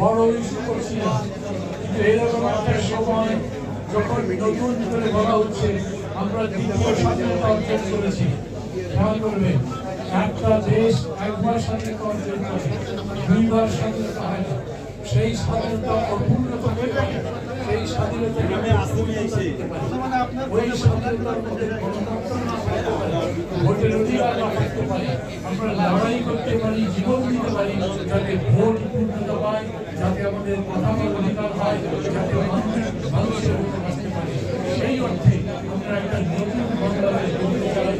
বড় ইস্যু করছি না, কিন্তু এরকম একটা সময় যখন নতুন করে বলা হচ্ছে আমরা দ্বিতীয় স্বাধীনতা অর্জন করেছি। খেয়াল করবেন, একটা দেশ একবার স্বাধীনতা অর্জন করে দুইবার স্বাধীনতা হয় না। সেই স্বাধীনতা অপূর্ণ করতে পারে, সেই স্বাধীনতা ওই স্বাধীনতার মধ্যে গণতন্ত্র না থাকতে পারে, ভোটের অধিকার না থাকতে পারে, আমরা লড়াই করতে পারি, জীবন দিতে পারি, যাতে ভোট পূর্ণতা পায়, যাতে আমাদের কথা বলার অধিকার হয়, যাতে মানুষের মধ্যে বাঁচতে পারে। সেই অর্থে আমরা একটা নতুন বাংলাদেশ গড়তে চাই,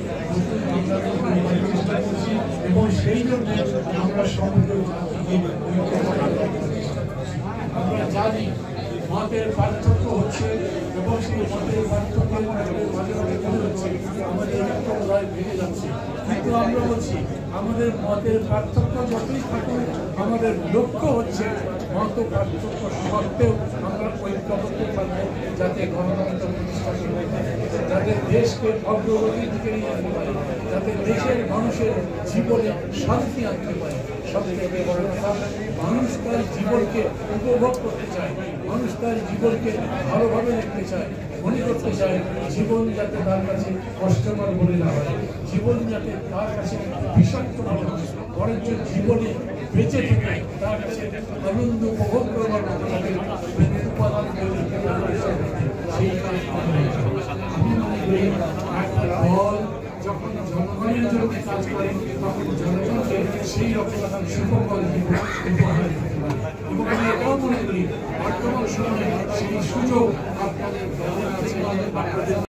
নতুন বাংলাদেশ গড়ার চেষ্টা করছি, এবং সেই জন্য আমরা সমগ্র জাতিকে আমরা জানি মতের পার্থক্য হচ্ছে, এবং সেই মতের পার্থক্যের মাঝে মাঝে মনে হচ্ছে আমাদের সম্প্রদায় ভেঙে যাচ্ছে। কিন্তু আমরা বলছি আমাদের মতের পার্থক্য যতই থাকুক, আমাদের লক্ষ্য হচ্ছে মত পার্থক্য সত্ত্বেও আমরা ঐক্যবদ্ধ থাকবো, যাতে গণতন্ত্র প্রতিষ্ঠা করতে পারে, যাতে দেশকে অগ্রগতির দিকে নিয়ে যেতে পারে, যাতে দেশের মানুষের জীবনে শান্তি আনতে পারে। সবথেকে বড় কথা, মানুষ তার জীবনকে উপভোগ করতে চায়, মানুষ তার জীবনকে ভালোভাবে দেখতে চায়, মনে করতে চায় জীবন যাতে তার কাছে কষ্টকর বলে না হয়, জীবন যাতে তার কাছে বিষাক্ত মনে হয়, বরঞ্চ জীবনে বেঁচে থেকে তার কাছে আনন্দ উপভোগ করবার মতো উপাদান সেই আমি মনে করি একটা দল যখন জনগণের জন্য কাজ করে তখন জনগণকে সেই রকম সুফল উপহার দিতে পারে। এবং আমি এটাও মনে করি বর্তমান সময়ে সেই সুযোগ আপনাদের